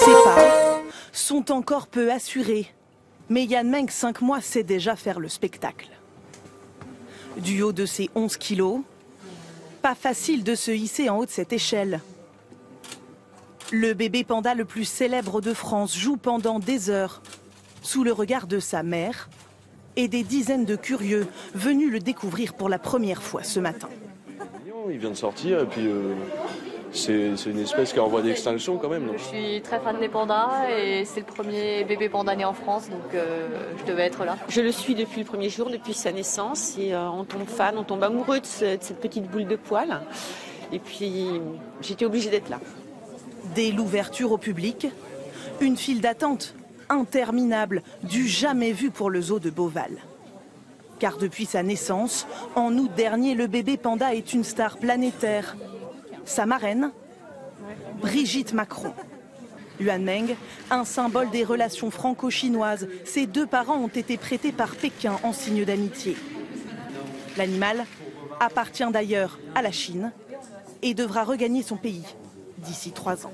Ses pas sont encore peu assurés. Mais Yan Meng, 5 mois, sait déjà faire le spectacle. Du haut de ses 11 kilos, pas facile de se hisser en haut de cette échelle. Le bébé panda le plus célèbre de France joue pendant des heures sous le regard de sa mère et des dizaines de curieux venus le découvrir pour la première fois ce matin. Il vient de sortir et puis c'est une espèce qui est en voie d'extinction quand même. Donc. Je suis très fan des pandas et c'est le premier bébé panda né en France, donc je devais être là. Je le suis depuis le premier jour, depuis sa naissance, et on tombe fan, on tombe amoureux de cette petite boule de poils. Et puis j'étais obligée d'être là. Dès l'ouverture au public, une file d'attente interminable, du jamais vu pour le zoo de Beauval. Car depuis sa naissance, en août dernier, le bébé panda est une star planétaire. Sa marraine, Brigitte Macron. Yan Meng, un symbole des relations franco-chinoises. Ses 2 parents ont été prêtés par Pékin en signe d'amitié. L'animal appartient d'ailleurs à la Chine et devra regagner son pays d'ici 3 ans.